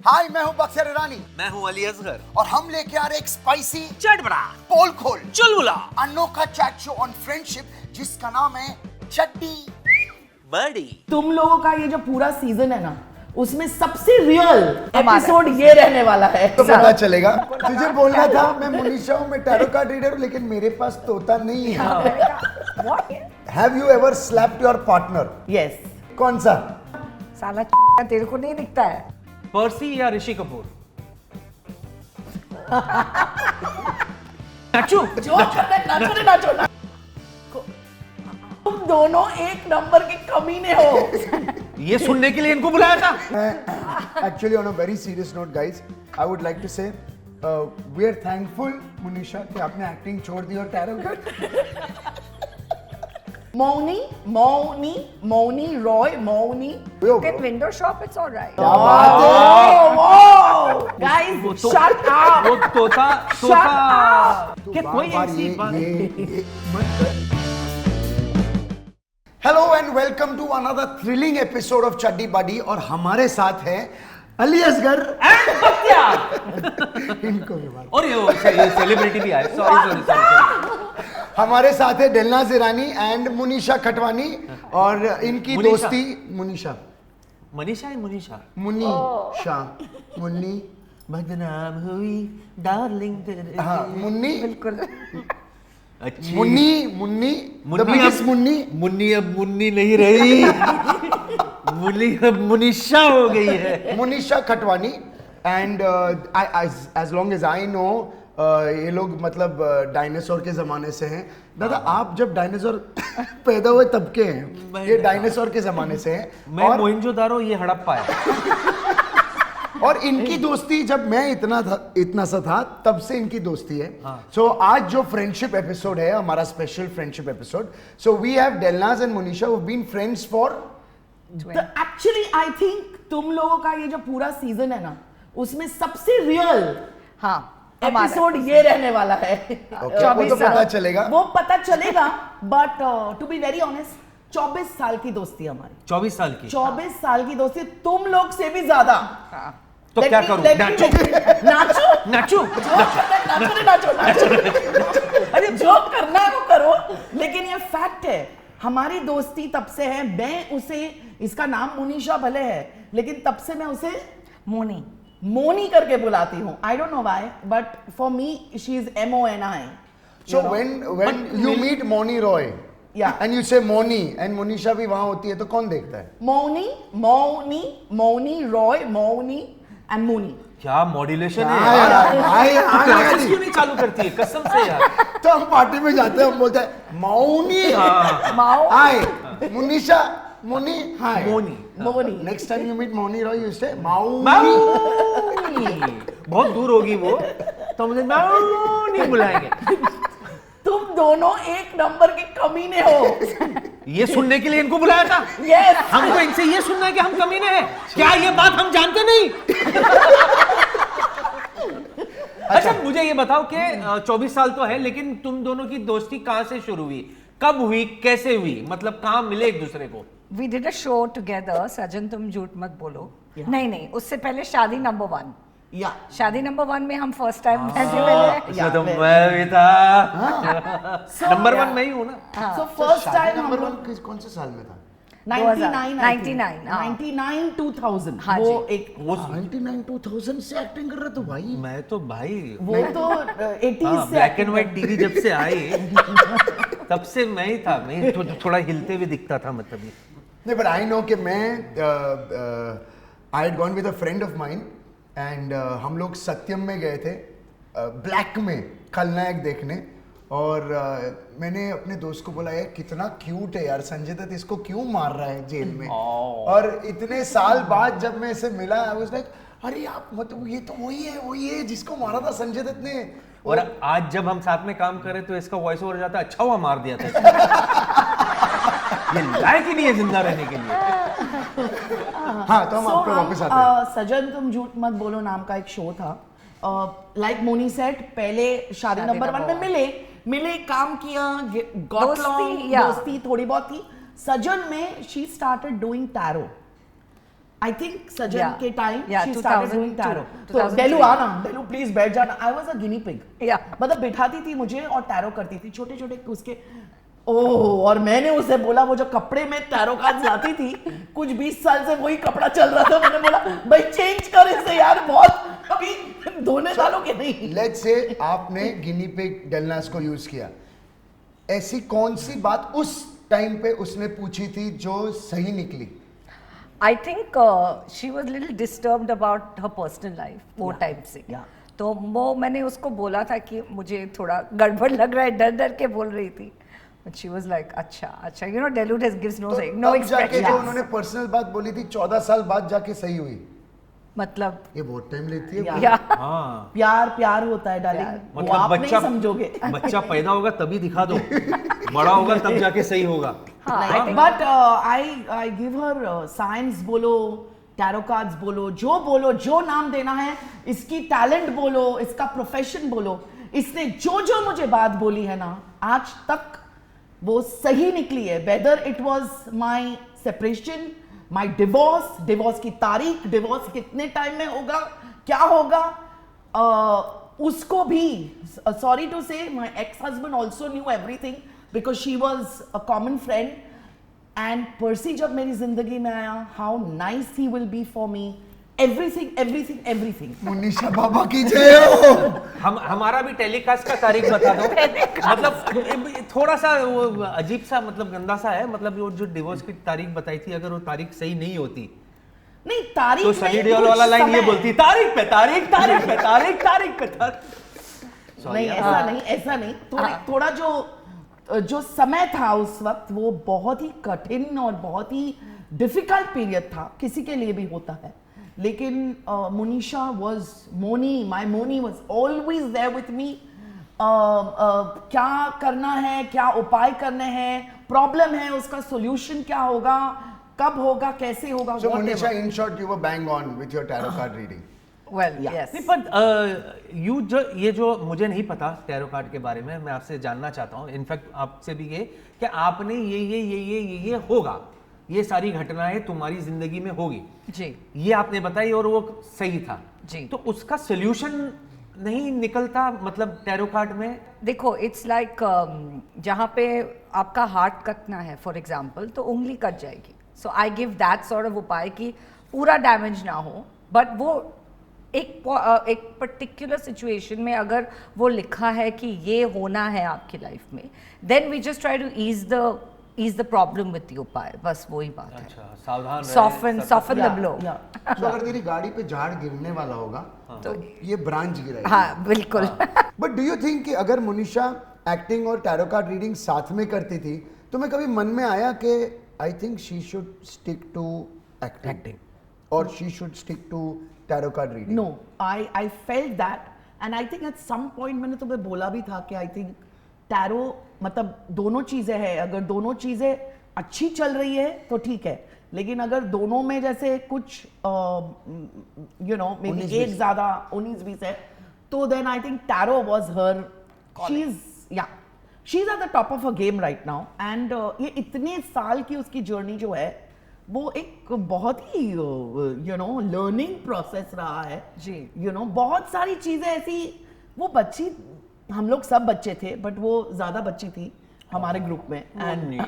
हाय, मैं हूँ बक्सर ईरानी। मैं हूँ अली असगर और हम लेके आ रहे एक स्पाइसी चटपटा पोल खोल चुलबुला अनोखा चैट शो ऑन फ्रेंडशिप जिसका नाम है चड्डी बड़ी। तुम लोगों का ये जो पूरा सीजन है ना, उसमें सबसे रियल एपिसोड ये रहने वाला है। तो पता चलेगा। तुझे बोलना था मैं मुनीषा हूँ, मैं टैरो कार्ड रीडर हूँ, लेकिन मेरे पास तोता नहीं है। Have you ever slapped your partner? Yes. कौन सा? साला तेरे को नहीं दिखता है। पर्सी या ऋषि कपूर? नाचो जो नाचो। तुम दोनों एक नंबर के कमीने हो। ये सुनने के लिए इनको बुलाया था। Actually, on a very serious note, guys, I would like to say we are thankful, Munisha, कि आपने एक्टिंग छोड़ दी और tarot card. Mouni Roy Mouni. At window shop, it's all right. Guys, shut up. वो तोता क्या कोई ऐसी बात? Hello and welcome to another thrilling episode of Chaddi buddy. और हमारे साथ है अली असगर इनको भी बात। और ये सेलिब्रिटी भी आए। सॉरी। हमारे साथ है दिलनाज ईरानी एंड मुनीषा खटवानी और इनकी मुनीषा। दोस्ती मुनीषा मनीषा है मुनीषा। मुन्नी बदनाम हुई डार्लिंग। हाँ मुन्नी बिल्कुल। अच्छी मुन्नी the biggest मुन्नी। मुन्नी अब मुन्नी नहीं रही। मुन्नी अब मुनीषा हो गई है। Munisha Khatwani and as long as I know ये लोग मतलब डायनासोर के जमाने से हैं। दादा आप जब डायनासोर पैदा हुए तब के हैं, ये डायनासोर के जमाने से हैं। मैं मोइंजोदारो, ये हड़प्पा है। और इनकी दोस्ती जब मैं इतना सा था तब से इनकी दोस्ती है। सो आज जो फ्रेंडशिप एपिसोड है हमारा special friendship episode, so we have Dilnaz and Munisha who have been friends for actually I think तुम लोगों का ये जो पूरा सीजन है ना, उसमें सबसे रियल एपिसोड ये रहने वाला है। वो तो पता चलेगा। वो पता चलेगा but to be very honest 24 साल की दोस्ती हमारी। 24 साल की। 24 साल की दोस्ती, तुम लोग से भी ज्यादा। तो क्या करूं? नाचो। अरे जो करना है वो करो। लेकिन ये फैक्ट है, हमारी दोस्ती तब से है। मैं उसे, इसका नाम मुनीषा भले है, लेकिन तब से मैं उसे मोनी करके बुलाती हूँ। I don't know why, but for me she is MONI। So when you meet Moni Roy, Yeah. and you say Moni and Munisha भी वहाँ होती है तो कौन देखता है? मौनी रॉय मौनी एंड मोनी। क्या मॉड्यूलेशन है हाँ यार, क्लासेस क्यों नहीं चालू करती है कसम से यार। तो हम पार्टी में जाते हैं, हम बोलते हैं Mouni hi, Munisha Muni hi Moni. Next time you meet Moni Roy you say Mouni. बहुत दूर होगी वो, तो मुझे मौनी बुलाएंगे। तुम दोनों एक नंबर के कमीने हो। ये सुनने के लिए इनको बुलाया था। Yes. हमको इनसे ये सुनना है कि हम कमीने हैं। क्या ये बात हम जानते नहीं? अच्छा मुझे ये बताओ कि 24 साल तो है, लेकिन तुम दोनों की दोस्ती कहाँ से शुरू हुई, कब हुई, कैसे हुई, मतलब कहाँ मिले एक दूसरे को? We did a show together. सजन तुम झूठ मत बोलो। नहीं, उससे पहले शादी नंबर 1। शादी नंबर 1 में हम फर्स्ट टाइम अच्छा तो मैं भी था। नंबर 1 मैं ही हूँ ना। So first time नंबर 1 कौन से साल में था? 99 2000। हाँ वो जी। एक 99 2000 से एक्टिंग कर रहा तो भाई मैं तो भाई वो तो 80s से ब्लैक एंड व्हाइट टीवी जब से आई तब से मैं ही था। मैं थोड़ा हिलते हुए दिखता था मतलब। नहीं बट आई नो कि मैं I had gone with a friend of mine and हम लोग सत्यम में गए थे ब्लैक में खलनायक देखने। और मैंने अपने दोस्त को बोला यार कितना क्यूट है यार संजय दत्त, इसको क्यों मार रहा है जेल में। और इतने साल बाद जब मैं इसे मिला आई वाज लाइक अरे आप मतलब ये तो वही है जिसको मारा था संजय दत्त ने। और आज जब हम साथ में काम करें तो इसका वॉइस ओवर जाता है, अच्छा हुआ मार दिया था। ये लायक ही नहीं है जिंदा रहने के लिए। हाँ तो हम आपको वापस आते हैं। सजन तुम झूठ मत बोलो नाम का एक शो था। लाइक मोनी सेट, पहले शादी नंबर 1 में मिले काम किया, दोस्ती थोड़ी बहुत थी। सजन में she started doing tarot I think Sajjan Yeah. के time Yeah, she started 2002, doing tarot. तो 2003. डेलू आना, डेलू प्लीज बैठ जाना. I was a guinea pig. Yeah. मतलब बिठाती थी मुझे और टैरो करती थी छोटे छोटे उसके. ओह, और मैंने उसे बोला वो जो कपड़े में टैरो कार्ड्स लाती थी, कुछ 20 साल से वही कपड़ा चल रहा था. मैंने बोला भाई चेंज कर इसे यार, बहुत अभी धोने डालोगे नहीं. लेट्स से आपने गिनी पिग डेलनास को यूज किया, ऐसी कौन सी बात उस टाइम पे उसने पूछी थी जो सही निकली? आई think she was little disturbed about her personal life वो टाइम से. Yeah. तो वो मैंने उसको बोला था कि मुझे थोड़ा गड़बड़ लग रहा है, डर डर के बोल रही थी. But she was like, अच्छा, you know, Delud gives no तो saying, no तब जाके expression. जो उन्होंने पर्सनल बात बोली थी 14 साल बाद जाके सही हुई. मतलब ये बहुत टाइम लेती है. Yeah. या हाँ प्यार प्यार होता है डार्लिंग, वो मतलब आप बच्चा नहीं समझोगे. बच्चा पैदा होगा तभी दिखा दो, बड़ा होगा तब जाके सही होगा. But I give her science बोलो, टैरो कार्ड्स बोलो, जो नाम देना है, इसकी टैलेंट बोलो, इसका प्रोफेशन बोलो, इसने जो मुझे बात बोली है ना आज तक वो सही निकली है. Whether it was my separation, my divorce की तारीख, डिवोर्स कितने टाइम में होगा, क्या होगा, उसको भी sorry to say my ex husband also knew everything because she was a common friend. And Percy जब मेरी जिंदगी में आया, how nice he will be for me, everything. Munisha बाबा की जय हो. हमारा भी टेलीकास्ट का तारीख बता दो. मतलब थोड़ा सा वो अजीब सा, मतलब गंदा सा है. मतलब वो जो डिवोर्स की तारीख बताई थी, अगर वो तारीख सही नहीं होती नहीं तारीख तो सनी देओल वाला लाइन ये बोलती, तारीख पे तारीख. नहीं ऐसा नहीं. थोड़ा जो समय था उस वक्त वो बहुत ही कठिन और बहुत ही डिफिकल्ट पीरियड था, किसी के लिए भी होता है. लेकिन Munisha my Moni was always there with me. क्या करना है, क्या उपाय करने हैं, प्रॉब्लम है उसका सॉल्यूशन क्या होगा, कब होगा, कैसे होगा. So Monisha, in short, you were bang on with your tarot card reading. well, Yeah. yes. नहीं, पर ये जो मुझे नहीं पता टैरो कार्ड के बारे में, मैं आपसे जानना चाहता हूँ. इनफैक्ट आपसे भी ये कि आपने ये होगा, ये सारी घटनाएं तुम्हारी जिंदगी में होगी जी. ये आपने बताई और वो सही था जी. तो उसका सोल्यूशन नहीं निकलता मतलब टैरो कार्ड में? देखो इट्स लाइक जहाँ पे आपका हार्ट कटना है फॉर एग्जाम्पल, तो उंगली कट जाएगी. So I give that sort of उपाय कि पूरा डैमेज ना हो, बट वो एक पर्टिकुलर सिचुएशन में अगर वो लिखा है कि ये होना है आपकी लाइफ में, then we just try to ease the problem with the उपाय. बस वही बात है. अच्छा, सावधान सॉफ्टन द ब्लो. तो अगर तेरी गाड़ी पे झाड़ गिरने वाला होगा तो ये ब्रांच गिरेगी. हाँ बिल्कुल. बट डू यू थिंक कि अगर मुनीशा एक्टिंग और टैरो कार्ड रीडिंग साथ में करती थी, तुम्हें कभी मन में आया कि I think she should stick to acting और she should stick to tarot card reading? No, I felt that and I think at some point मैंने तुम्हें बोला भी था कि आई थिंक टैरो मतलब दोनों चीजें हैं. अगर दोनों चीजें अच्छी चल रही है तो ठीक है, लेकिन अगर दोनों में जैसे कुछ यू नो मे बी एक ज्यादा 19-20 है, तो then I think tarot was her, she is at the top of a game right now. And ये इतने साल की उसकी जर्नी जो है वो एक बहुत ही यू नो लर्निंग प्रोसेस रहा है जी. यू नो बहुत सारी चीजें ऐसी, वो बच्ची, हम लोग सब बच्चे थे बट वो ज्यादा बच्ची थी हमारे ग्रुप में. एंड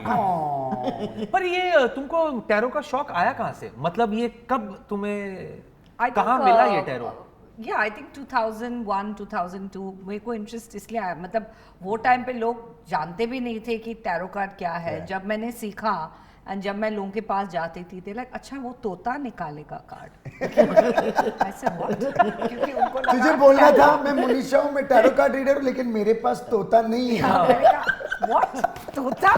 पर ये तुमको टैरो का शौक आया कहाँ से? मतलब ये कब तुम्हें कहाँ मिला ये टैरो? या आई थिंक 2001 2002 मेरे को इंटरेस्ट इसलिए आया. मतलब वो टाइम पे लोग जानते भी नहीं थे कि टैरो कार्ड क्या है. जब मैंने सीखा एंड जब मैं लोगों के पास जाती थी, ते लाइक अच्छा वो तोता निकालेगा कार्ड. ऐसे what? क्योंकि उनको लगा तुझे बोलना था मैं मुनीशा हूँ, मैं टैरो कार्ड रीडर हूँ, लेकिन मेरे पास तोता नहीं है. व्हाट तोता?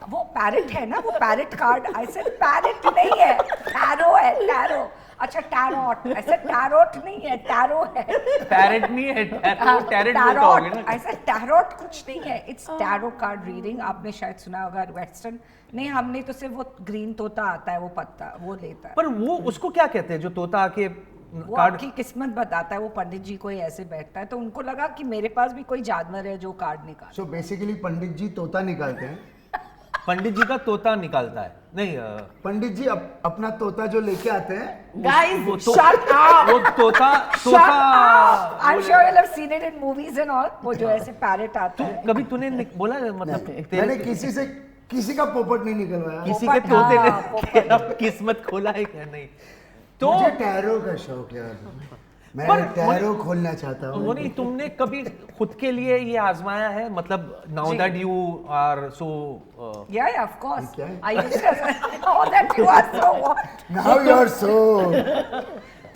वो पैरेट है ना, वो parrot card. I said parrot नहीं है, टैरो है, टैरो. अच्छा टैरोट. ऐसे टैरोट नहीं है, टैरो है. पैरेट नहीं है, टैरेट बोलता होगे ना. ऐसा टैरोट कुछ नहीं है, इट्स टैरो कार्ड रीडिंग. आपने शायद सुना होगा वेस्टर्न. नहीं, हमने तो सिर्फ वो ग्रीन तोता आता है, वो पत्ता वो लेता है. पर वो उसको क्या कहते हैं जो तोता आके वो कार्ड? आपकी किस्मत बताता है. वो पंडित जी कोई ऐसे बैठता है, तो उनको लगा कि मेरे पास भी कोई जानवर है जो कार्ड निकाल. सो बेसिकली पंडित जी तोता निकालते हैं पंडित जी का तोता निकालता है नहीं पंडित जी अपना तोता जो लेके आते हैं गाइस शट अप वो तोता I'm sure you'll have seen it in movies and all. वो जो ऐसे पैरेट आता है। कभी तूने बोला मतलब मैंने किसी का पोपट नहीं निकलवाया। किसी के तोते ने अब किस्मत खोला है क्या नहीं तो मुझे टैरो का शौक है यार, मैं टैरो खोलना चाहता हूँ। वो नहीं तुमने कभी खुद के लिए ये आजमाया है मतलब now that you are so Yeah, of course. क्या है? I used to oh that you are so what? Now you're so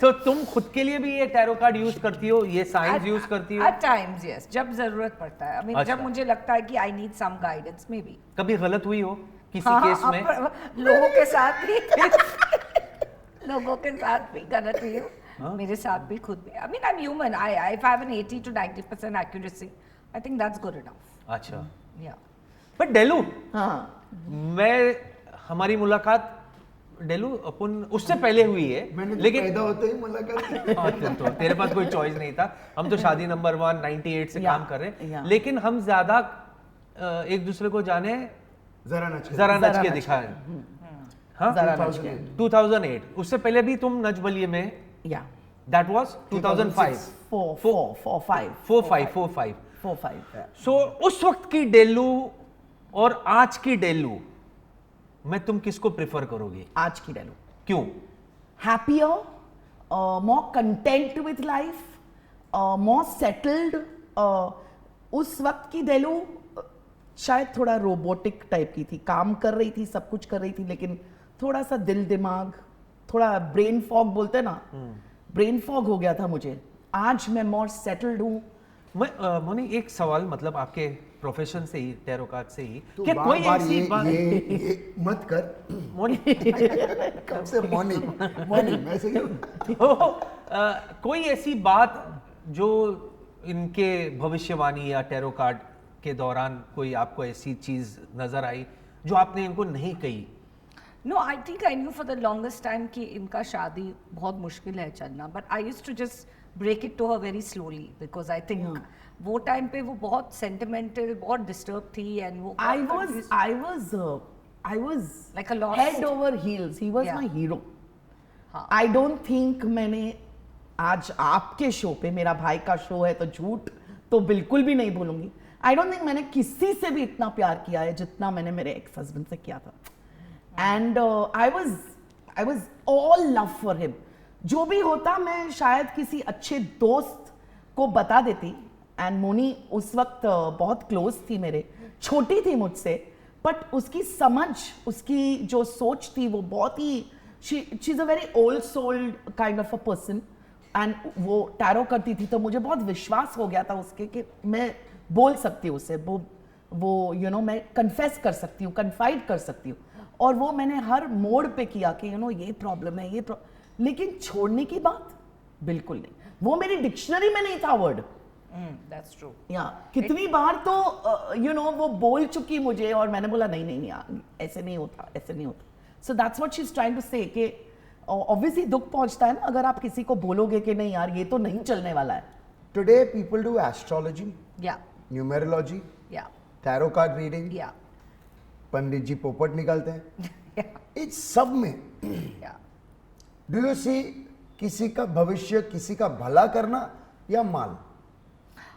तो तुम खुद के लिए भी ये टैरो कार्ड यूज करती हो ये साइंस यूज करती हो At times, yes. जब जरूरत पड़ता है। I mean, अच्छा। जब मुझे लगता है कि I need some guidance, maybe. कभी गलत हुई हो किसी हाँ, केस हाँ, में लोगों के साथ भी लोगों के साथ भी गलत हुई हो मेरे साथ भी खुद भी I mean I'm human I if I have an 80 to 90% accuracy I think that's good enough अच्छा yeah बट डेलू हाँ मैं हमारी मुलाकात डेलू अपन उससे पहले हुई है मैंने तो लेकिन पैदा होते ही मुलाकात हाँ, तो तेरे पास कोई चॉइस नहीं था हम तो शादी नंबर 198 से या, काम कर रहे हैं या। लेकिन हम ज्यादा एक दूसरे को जाने जरा नच जरा नच जरा के नच दिखाए हाँ जरा नच के 2008 उससे पहले भी तुम नच बलिए में या दैट वाज 2005 4-5 सो उस वक्त की डेलू और आज की डेलू मैं तुम किसको प्रेफर करोगी आज की डेलो क्यों happier, more content with life, more settled. उस वक्त की डेलू शायद थोड़ा रोबोटिक टाइप की थी, काम कर रही थी, सब कुछ कर रही थी, लेकिन थोड़ा सा दिल दिमाग, थोड़ा ब्रेन फॉग बोलते हैं ना, ब्रेन फॉग हो गया था मुझे। आज मैं मोर सेटल्ड हूँ। मैं मोनी एक सवाल मतलब आपके प्रोफेशन से ही टैरो कार्ड से ही तू क्या कोई बार-बार ऐसी बात ये मत कर। मोनी कब से मॉर्निंग मैं सही हूँ। तो कोई ऐसी बात जो इनके भविष्यवाणी या टैरो कार्ड के दौरान कोई आपको ऐसी चीज नजर आई जो आपने इनको नहीं कही No, I think I knew for the longest time कि इनका शादी बहुत मुश्किल है चलना, but I used to just break it to her very slowly because I think वो टाइम पे वो बहुत sentimental, बहुत disturbed थी and वो I was Like a lost- head over heels. He was Yeah. my hero. हाँ. I don't think मैंने आज आपके शो पे, मेरा भाई का शो है तो झूठ तो बिल्कुल भी नहीं बोलूंगी। I don't think मैंने किसी से भी इतना प्यार किया है जितना मैंने मेरे एक्स हस्बैंड से किया था। And I was all love for him. जो भी होता मैं शायद किसी अच्छे दोस्त को बता देती। एंड मोनी उस वक्त बहुत क्लोज थी मेरे, छोटी थी मुझसे, बट उसकी समझ, उसकी जो सोच थी वो बहुत ही she is a very old soul kind of a person. एंड वो टैरो करती थी तो मुझे बहुत विश्वास हो गया था उसके कि मैं बोल सकती हूँ उसे, वो यू नो मैं कन्फेस कर सकती हूँ, कन्फाइड कर सकती हूँ। और वो मैंने हर मोड़ पे किया कि यू नो ये प्रॉब्लम है, ये लेकिन छोड़ने की बात बिल्कुल नहीं। वो मेरी डिक्शनरी में नहीं था वर्ड। That's true. या कितनी बार तो यू नो वो बोल चुकी मुझे और मैंने बोला नहीं नहीं यार ऐसे नहीं होता, ऐसे नहीं होता। So that's what she is trying to say कि ऑब्वियसली दुख पहुंचता है ना अगर आप किसी को बोलोगे कि नहीं यार ये तो नहीं चलने वाला है। Today people do astrology, Yeah, numerology, yeah, tarot card reading, yeah, पंडित जी पोपट निकालते हैं। yeah, इस सब में yeah. डू यू सी किसी का भविष्य, किसी का भला करना या माल?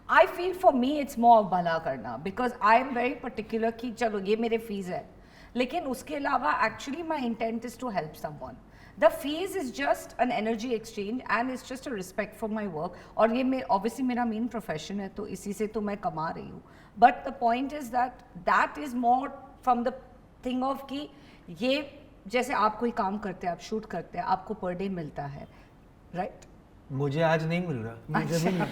I feel for me it's more of भला करना because I am very particular कि चलो ये मेरे फीस है, लेकिन उसके अलावा actually my intent is to help someone. The fees is just an energy exchange and it's just a respect for my work. और ये obviously मेरा main profession है तो इसी से तो मैं कमा रही हूँ. But the point is that is more from the thing of कि ये जैसे आप कोई काम करते हैं, आप शूट करते हैं, आपको पर डे मिलता है, राइट? मुझे आज नहीं मिल रहा मुझे भी नहीं।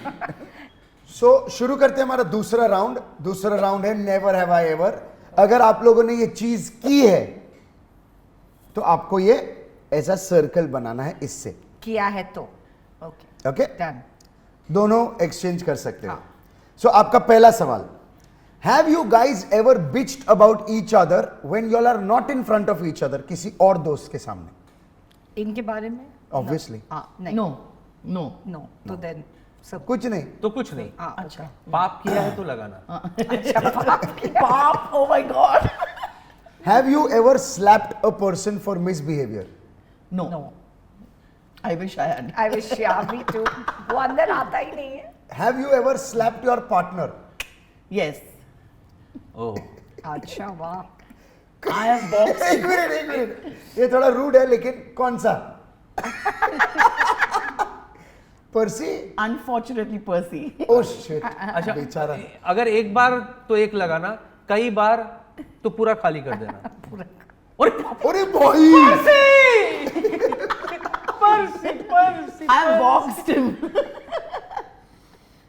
सो शुरू करते हैं हमारा दूसरा राउंड। दूसरा राउंड है नेवर हैव आई एवर। अगर आप लोगों ने ये चीज की है तो आपको ये ऐसा सर्कल बनाना है इससे। किया है तो ओके ओके, डन। दोनों एक्सचेंज कर सकते हैं। सो आपका पहला सवाल, have you guys ever bitched about each other when you are not in front of each other? किसी और दोस्त के सामने इनके बारे में ऑब्वियसली नहीं नो नो नो तो देन सब कुछ नहीं। तो कुछ नहीं, अच्छा पाप किया है तो लगाना। पाप, oh my God. Have you ever slapped a person for misbehavior? No. No. I wish I had. I wish, yeah, me too. वो अंदर आता ही नहीं है. Have you ever slapped your partner? Yes. ओह अच्छा वाह. I have boxed. एक minute. ये थोड़ा रूड है लेकिन कौन सा? पर्सी? Unfortunately, Percy. Oh shit. अच्छा बेचारा. अगर एक बार तो एक लगाना, कई बार तो पूरा खाली कर देना. अरे भाई. I have boxed him.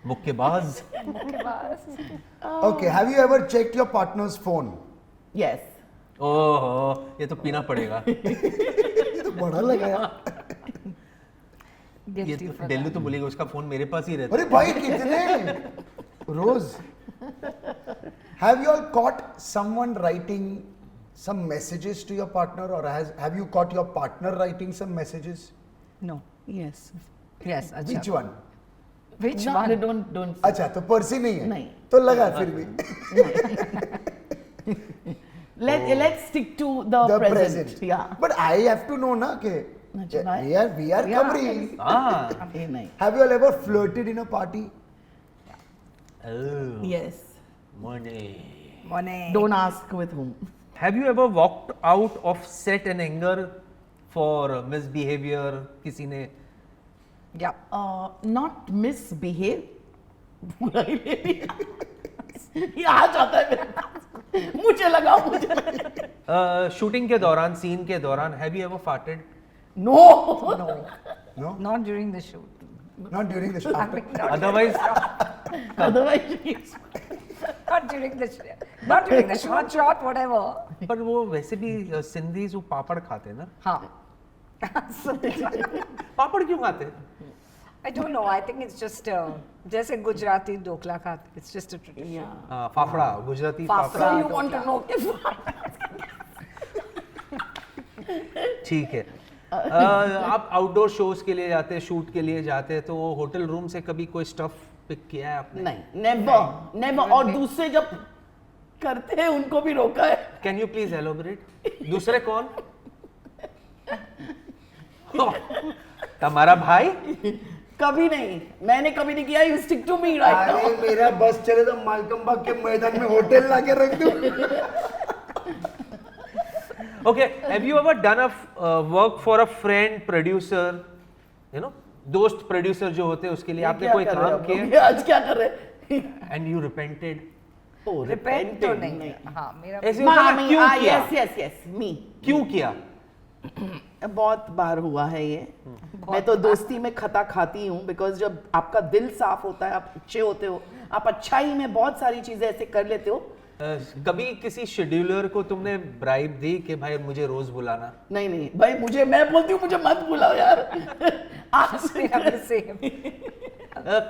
मुक्केबाज. Okay, have you ever checked your partner's phone? Yes. ओहो ये तो पीना पड़ेगा. ये तो बड़ा लगा यार. ये Guilty तो for डेल्लू that. तो बोलेगा उसका फोन मेरे पास ही रहता है. अरे भाई कितने रोज. Have you all caught someone writing some messages to your partner, or have you caught your partner writing some messages? No. Yes. Yes. अच्छा. Which one? Which No, one? don't. अच्छा तो पर्सी नहीं है. नहीं. तो लगा फिर भी. Let's stick to the, The present. present. Yeah. But I have to know ना कि अच्छा, भाई. we are Yeah. Kabri. हाँ. ये नहीं. Have you all ever flirted in a party? Oh, Yes. money. Money. Don't ask with whom. Have you ever walked out of set in anger for misbehavior? किसी ने Yeah. Not misbehave. बुरा ही ले लिया. ये आ जाता है मेरे पास. मुझे लगा. शूटिंग के दौरान, सीन के दौरान, have you ever farted? No. No. No, Not during the shoot. not during the show. I After. mean, not Otherwise, Otherwise, not during the shoot. Not during the short shot, whatever. पर वो वैसे भी सिंधी जो पापड़ खाते हैं ना. हाँ. पापड़ क्यों खाते हैं? I don't know. I think it's just जैसे गुजराती ढोकला खाते. It's just a tradition. yeah. Fafda, Gujarati fafda. Fafda. So you want to know if ठीक है. आप आउटडोर शोज के लिए जाते हैं, शूट के लिए जाते हैं, तो होटल रूम से कभी कोई स्टफ पिक किया है आपने? नहीं, never. और दूसरे जब करते हैं उनको भी रोका है. Can you please elaborate? दूसरे कौन? तुम्हारा भाई? कभी नहीं. मैंने कभी नहीं किया. You stick to me right now. अरे मेरा बस चले तो मालकम बाग के मैदान में होटल ला के रख दूं. Okay, have you ever done a work for a friend producer? You know, दोस्त प्रोड्यूसर जो होते हैं उसके लिए आपने कोई काम किया? ये आज क्या कर रहे हैं? And you repented? Oh, Repent तो नहीं. हाँ मेरा. ऐसे होता है ना, क्यों किया? Yes, me. क्यों किया? बहुत बार हुआ है ये. मैं तो दोस्ती में खता खाती हूँ बिकॉज जब आपका दिल साफ होता है, आप अच्छे होते हो, आप अच्छाई में बहुत सारी चीजें ऐसे कर लेते हो. कभी किसी शेड्यूलर को तुमने ब्राइब दी कि भाई मुझे रोज बुलाना? नहीं भाई मैं बोलती हूँ मुझे मत बुलाओ यार. आज Same.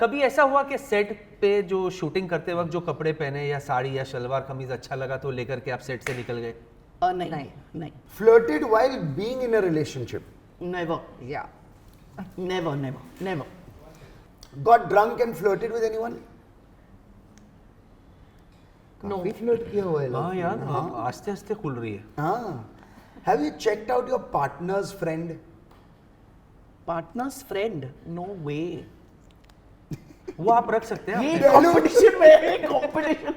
कभी ऐसा हुआ कि सेट पे जो शूटिंग करते वक्त जो कपड़े पहने या साड़ी या शलवार कमीज अच्छा लगा तो लेकर के आप सेट से निकल गए? नहीं. Flirted while being in a relationship. Never. Yeah. Never. Got drunk and flirted with anyone? No. काफी फ्लर्ट किया हुआ है लोग. हाँ यार, आस्ते आस्ते खुल रही है. हाँ. Have you checked out your partner's friend? Partner's friend? No way. वो आप रख सकते हैं. ये कंपटीशन में कंपटीशन.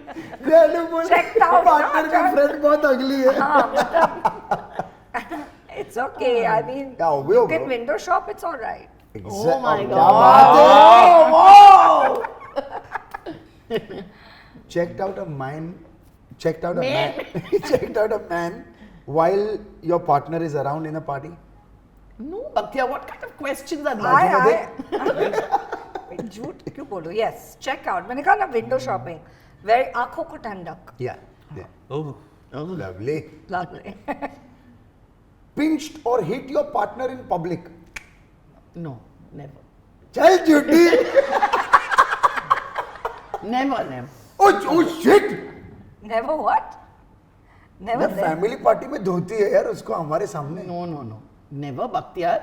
Checked out, पार्टनर की not फ्रेंड बहुत अगली है. हाँ मतलब. It's okay. I mean, क्या हो गया you can bro? window shop. It's all right. Oh my क्या बात है? God. Wow. Checked out a man. Checked out a man while your partner is around in a party. No, Bhaktya, what kind of questions are those? I झूठ क्यों बोलूं? Yes, check out. मैंने कहा ना window shopping. Very आँखों को ठंडक. Yeah. Oh, Lovely. Lovely. Pinched or hit your partner in public? No, never. चल झूठी. Never. Oh shit. Never what? Never. जब फैमिली पार्टी में धोती है यार उसको हमारे सामने. No. Never, Bhaktya.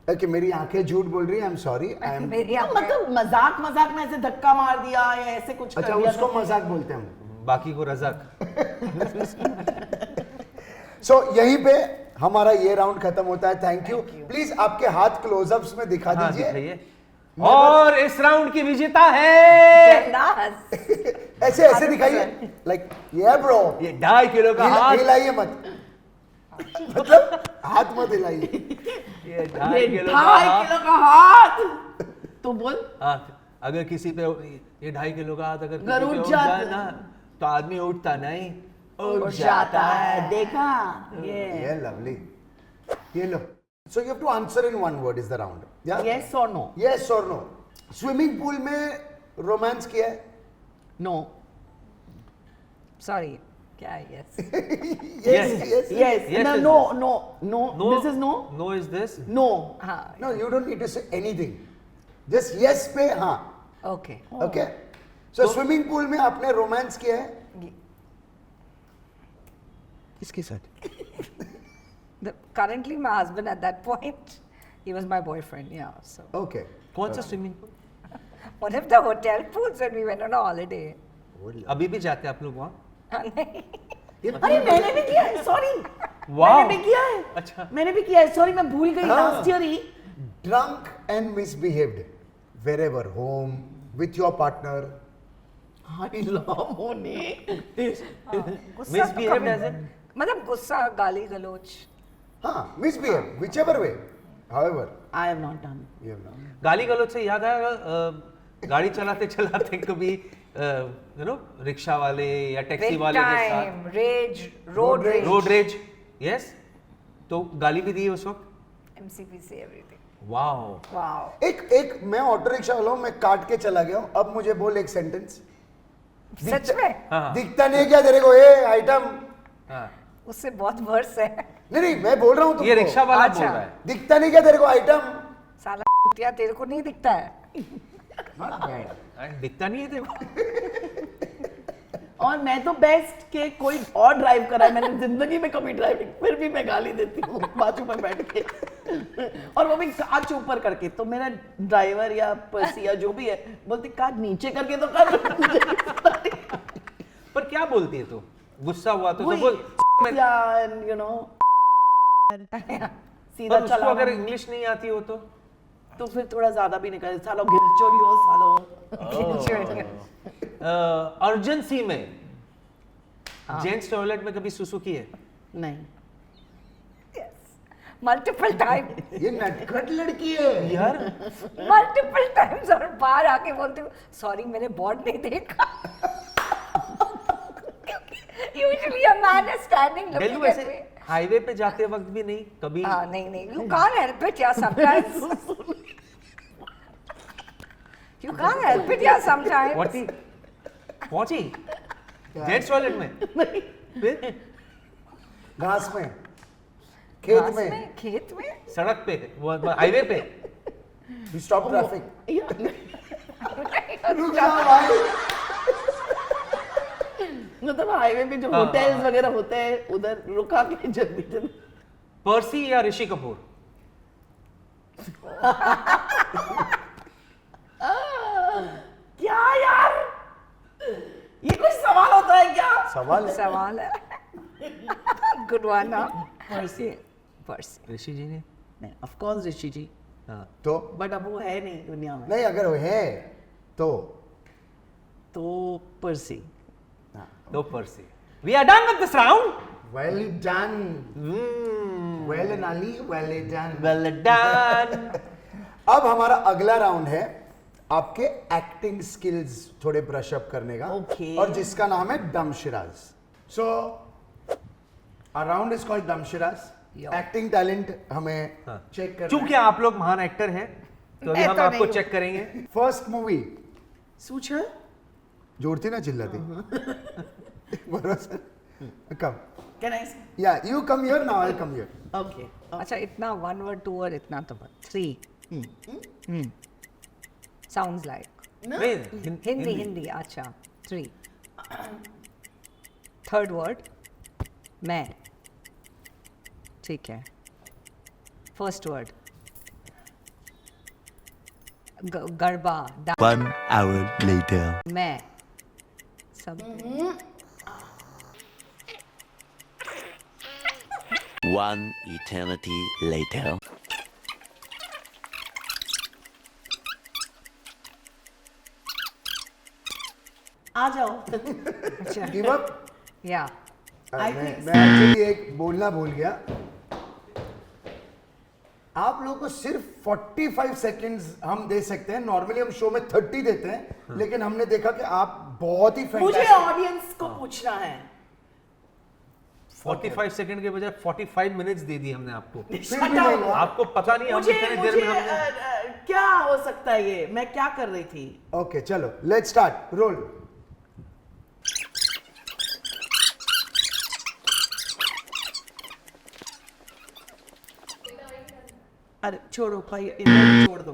कि मेरी आंखें झूठ बोल रही है. I'm sorry. I am. मेरी आँखें. मतलब मजाक में ऐसे धक्का मार दिया या ऐसे कुछ कर अच्छा दिया. उसको मजाक बोलते हैं हम. बाकी को रज़ाक. सो यहीं पे हमारा ये राउंड खत्म होता है। Thank you. प्लीज आपके हाथ क्लोजअप्स में दिखा हाँ, दीजिए। दिखाइए। और इस राउंड की विजेता है ऐसे ऐसे दिखाइए, लाइक ये ब्रो, ये 2.5 किलो का हाथ। हिलाइए मत, मतलब हाथ मत हिलाइए। ये 2.5 किलो का 2.5 हाथ। किलो का हाथ। तो बोल, हाँ, अगर किसी पे ये 2.5 किलो का हाथ अगर किसी अगर पे उठ उठ जाता जाए ना, तो आदमी उठता नहीं, उठ जाता है। देखा ये लवली, ये लो। So you have to answer in one word is the round. या यस और नो? यस और नो। स्विमिंग पूल में रोमांस किया है? नो। सॉरी, क्या है? Yes. Yes, yes. Yes. Yes No, is no, this. no, no. No, This is no. No is this. No. हाँ, No, you don't need to say anything. Just yes पे हाँ. Okay. Okay. So swimming pool में आपने romance किया है? किसके साथ? Currently, my husband at that point, he was my boyfriend. Yeah, so Okay. कौन सा swimming pool? one of the hotel pools when we went on a holiday. अभी भी जाते हैं आप लोग वहाँ? नहीं, अरे मैंने भी किया है, सॉरी। Wow. मैंने भी किया है। अच्छा। मैंने भी किया है, सॉरी मैं भूल गई हाँ। Last year he. Drunk and misbehaved wherever home with your partner. हाय लामो ने। गुस्सा तो Misbehaved कभी- as in? मतलब गुस्सा, गाली गलोच। हाँ, misbehave whichever way. However, I have not done. you have not. गाली गलौज से याद आया, गाड़ी चलाते चलाते कभी यू नो रिक्शा वाले या टैक्सी Big वाले के साथ time, rage, road rage. Road rage, yes, तो गाली भी दी उस वक्त? MCPC, everything. वाओ। Wow. एक मैं ऑटो रिक्शा वाला हूँ, मैं काट के चला गया हूँ। अब मुझे बोल एक सेंटेंस। सच में? हाँ। दिखता नहीं है क्या तेरे को ये आइटम? हाँ, उससे बहुत वर्ष है। नहीं नहीं, मैं बोल रहा हूँ तुमको। ये रिक्शा वाला अच्छा। बोल रहा है। दिखता नहीं क्या तेरे को आइटम? साला कुतिया, तेरे को नहीं दिखता है? दिखता नहीं है तेरे को? और मैं तो बेस्ट के कोई और ड्राइव करा है मैंने जिंदगी में कभी ड्राइविंग, फिर भी मैं गाली देती हूँ बाजू में बैठ के, और वो भी कांच ऊपर करके। तो मेरा ड्राइवर या पर्सी या जो भी है बोलती कांच नीचे करके तो कर। पर क्या बोलती है तू? गुस्सा हुआ तो बोल। यू नो सीधा पर उसको चला। अगर इंग्लिश नहीं आती हो तो फिर थोड़ा ज्यादा भी निकल, सालो गिरचोरी हो सालो। अर्जेंसी में जेंट्स टॉयलेट में कभी सुसु की है? नहीं। मल्टीपल टाइम, ये नटखट लड़की है यार। मल्टीपल टाइम्स, और बाहर आके बोलती हूँ सॉरी मैंने बोर्ड नहीं देखा। Usually a man is standing looking Delu at ऐसे me. हाईवे पे जाते वक्त भी नहीं कभी? हाँ, नहीं, you can't help it, yeah, sometimes. You can't help it, yeah, sometimes. पहुंची पहुंची जेंट्स टॉयलेट में? फिर घास में, खेत घास में, खेत में, सड़क पे, वो हाईवे पे? you stop traffic. रुक रुक जाओ भाई। मतलब हाईवे पे जो हाँ, होटल्स हाँ। वगैरह होते हैं उधर रुका के जल्दी जल्दी। पर्सी या ऋषि कपूर? क्या यार, ये कुछ सवाल होता है क्या? सवाल है। सवाल है। गुड वन, पर्सी, पर्सी। ऋषि जी ने? नहीं, ऑफ कोर्स ऋषि जी, हाँ। तो बट अब वो है नहीं दुनिया में, नहीं, अगर वो है तो पर्सी। तो पर्सी। We are done with this round. well done, well नाली, well done. Well done. अब हमारा अगला राउंड है आपके एक्टिंग स्किल्स थोड़े ब्रश अप करने का। Okay. और जिसका नाम है dumb charades. So our round is called dumb charades. Acting talent हमें चेक करना चूंकि आप लोग महान एक्टर हैं, तो अभी मैं हम तो आपको नहीं चेक करेंगे। फर्स्ट मूवी सूचना जोड़ती ना चिल्लाती भरोसा कम। Can I? या you come here, now I come here. Okay. अच्छा, इतना वन वर्ड, टू वर्ड, इतना तो बस 3 साउंड्स लाइक नहीं, हिंदी। अच्छा, 3 थर्ड वर्ड मैं, ठीक है। First word garba, 1 hour later. मैं, सब One eternity later. आ जाओ। अच्छा गिव अप। या I मैं think एक्चुअली एक बोलना भूल गया। आप लोगों को सिर्फ 45 सेकंड्स हम दे सकते हैं। नॉर्मली हम शो में 30 देते हैं, लेकिन हमने देखा कि आप बहुत ही मुझे fantastic- ऑडियंस को पूछना है। 45 सेकंड के बजाय 45 मिनट्स दे दी हमने आपको। फिर भी नहीं हुआ। आपको पता नहीं हम मुझे कितने देर में हमने क्या हो सकता है ये? मैं क्या कर रही थी? ओके चलो लेट्स स्टार्ट। रोल। अरे छोड़ो भाई, इधर छोड़ दो।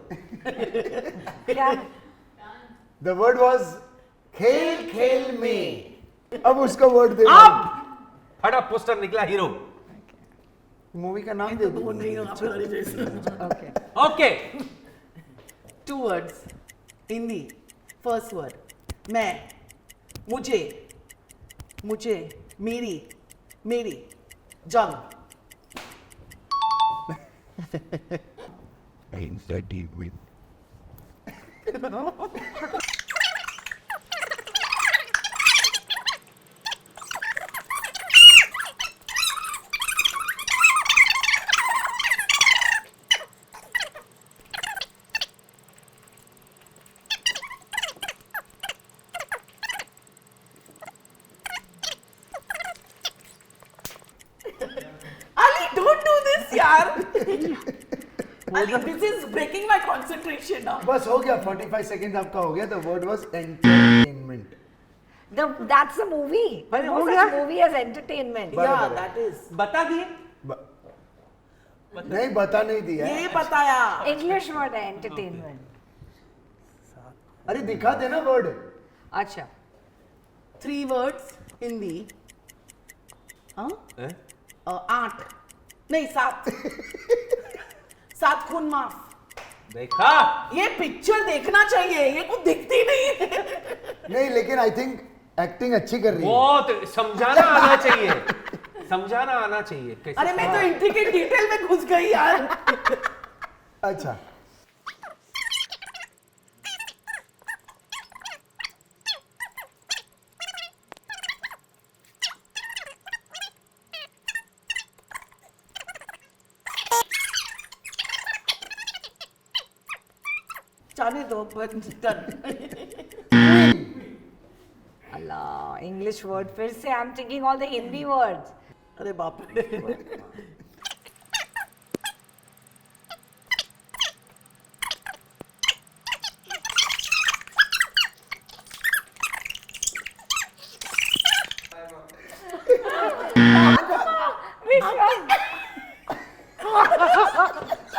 क्या द वर्ड वाज खेल खेल में। अब उसका वर्ड दे। फटा पोस्टर निकला हीरो। मूवी का नाम दे दो। वो नहीं होगा फरारी जैसा। Okay okay 2 words Hindi. First word मैं, मुझे, मुझे, मेरी, मेरी, जंग। Entertainment. Ali, don't do this, यार। Ali, this is breaking my concentration now. बस हो गया। 45 सेकंड आपका हो गया। The word was entertainment. that's a movie. अरे, हो No गया? such movie as entertainment. Yeah, that is. बता दिए। नहीं बता नहीं दिया। ये बताया। English word है entertainment. अरे दिखा देना वर्ड। अच्छा 3 words हिंदी। हाँ? हैं? 8 नहीं 7। 7 खून माफ। देखा ये पिक्चर देखना चाहिए, ये कुछ दिखती नहीं है। नहीं लेकिन आई थिंक एक्टिंग अच्छी कर रही है। बहुत समझाना आना चाहिए। समझाना आना चाहिए कैसे। अरे मैं तो इंट्रिकेट डिटेल में घुस गई यार। अच्छा जाने दो but done. Allah English word फिर से I'm thinking all the Hindi words. अरे बाप रे।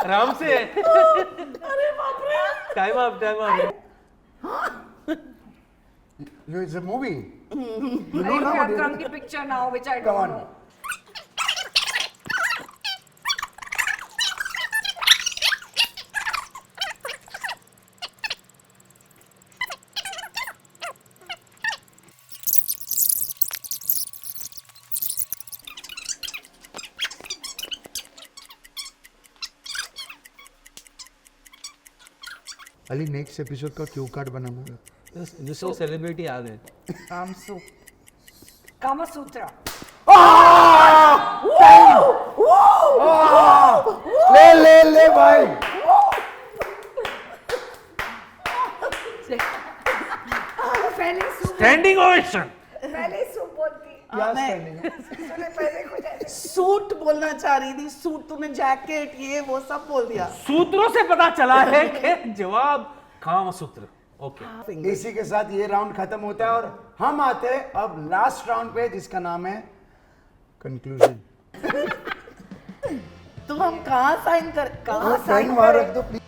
आराम से। अरे बाप रे। Time up time up. it's a movie. I have drunk the picture now which I Come don't on. know. Ali next episode का क्यू कार्ड बनाना। जिसको सेलिब्रिटी आ गए। Kamsu. Kama Sutra. ले भाई। पहले सूप स्टैंडिंग ओवेशन। पहले सूप बोलती तूने पहले कुछ ऐसे सूट बोलना चाह रही थी। सूट तूने जैकेट ये वो सब बोल दिया। सूत्रों से पता चला है कि जवाब कामसूत्र। ओके इसी के साथ ये राउंड खत्म होता है और हम आते हैं अब लास्ट राउंड पे जिसका नाम है कंक्लूजन। तो हम कहाँ साइन कर, कहाँ पेन वहां रख दो प्लीज।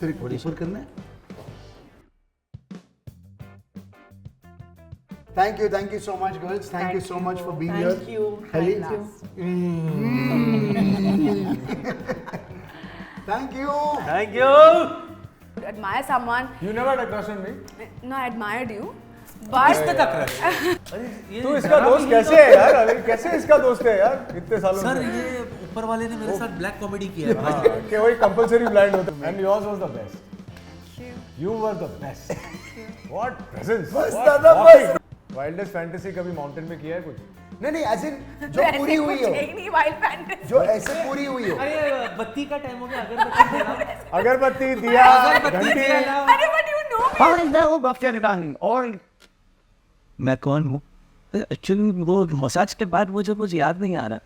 फिर ऊपर करना है। Thank you so much girls. Thank you so much for being here. Thank you. Ali? Thank you. Thank you. Thank you. admire someone. You never had a crush on me. No, I admired you. किस्त तक रख। तू इसका दोस्त कैसे है यार? अरे कैसे इसका दोस्त है यार इतने सालों सर से? ये ऊपर वाले ने मेरे साथ ब्लैक कॉमेडी किया है। हाँ, कि वही कंपलसरी ब्लाइंड होता है। And yours was the best. You were the best. What presence. बस दादा बस। वाइल्डेस्ट फैंटेसी कभी माउंटेन में किया है कुछ? नहीं एज इन जो पूरी हुई हो, नहीं वाइल्ड फैंटेसी जो ऐसे पूरी हुई हो। अरे बत्ती का टाइम हो गया, अगरबत्ती देना। अगरबत्ती दिया अगरबत्ती घंटी। देना। अरे बट यू नो हाँ मैं वो बख्तियार और मैं कौन हूँ एक्चुअली वो मसाज के बाद मुझे याद नहीं आ रहा।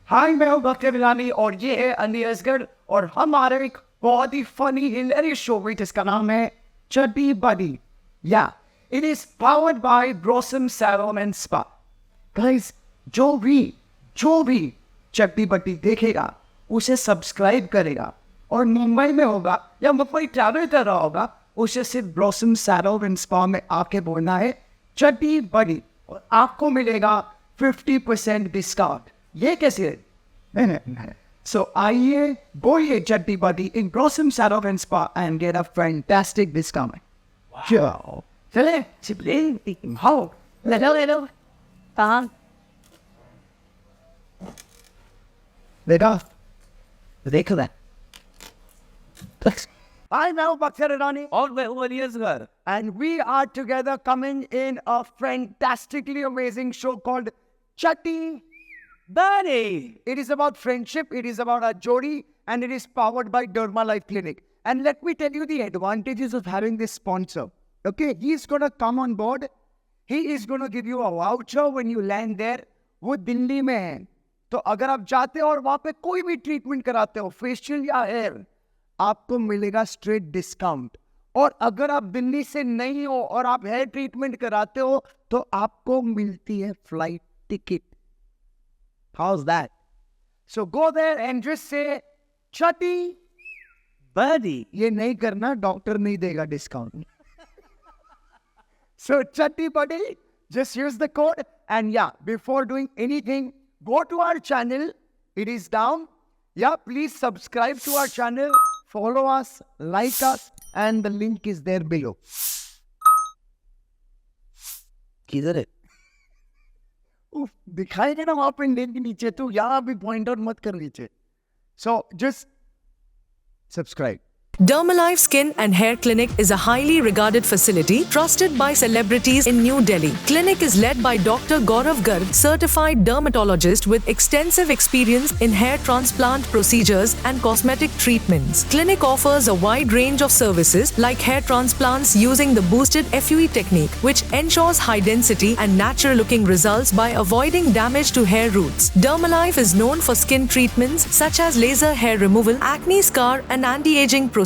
हाय मैं हूँ बख्तियार और ये है अली असगर और हमारे एक बहुत ही फनी हिलेरियस शो है जिसका नाम है चड्डी बडी। या it is powered by blossom salon and spa. Guys जो भी चड्डी बडी देखेगा उसे सब्सक्राइब करेगा और मुंबई में होगा या मुंबई ट्रैवल कर रहा होगा उसे सिर्फ ब्लॉसम सैलून एंड स्पा में आके बोलना है चड्डी बडी और आपको मिलेगा 50% डिस्काउंट। ये कैसे है? सो आइए बोलिए चड्डी buddy in Blossom salon and spa and get a fantastic discount. चले हाउ ले लो कहाँ देखो I know Bakhtiar Irani all the over years ago, and we are together coming in a fantastically amazing show called Chatti Badi. It is about friendship, it is about a jodi, and it is powered by Derma Life Clinic. And let me tell you the advantages of having this sponsor. Okay, he's gonna come on board. He is gonna give you a voucher when you land there. वो दिल्ली में है, तो अगर आप जाते हो और वहां पे कोई भी ट्रीटमेंट कराते हो फेशियल या हेयर, आपको मिलेगा स्ट्रेट डिस्काउंट। और अगर आप दिल्ली से नहीं हो और आप हेयर ट्रीटमेंट कराते हो तो आपको मिलती है flight ticket. How is that? So go there and just say Chaddi बडी। ये नहीं करना, डॉक्टर नहीं देगा डिस्काउंट। सो चड्डी बडी, just use the code. And yeah, before doing anything, go to our channel. It is down. Yeah, please subscribe to our channel, follow us, like us, and the link is there below. किधर है? उफ, दिखाई देना वहां पे link नीचे, तो यहाँ भी पॉइंट आउट मत कर नीचे. So just subscribe. Dermalife Skin and Hair Clinic is a highly regarded facility trusted by celebrities in New Delhi. Clinic is led by Dr. Gaurav Garg, certified dermatologist with extensive experience in hair transplant procedures and cosmetic treatments. Clinic offers a wide range of services like hair transplants using the boosted FUE technique, which ensures high density and natural looking results by avoiding damage to hair roots. Dermalife is known for skin treatments such as laser hair removal, acne scar and anti-aging procedures.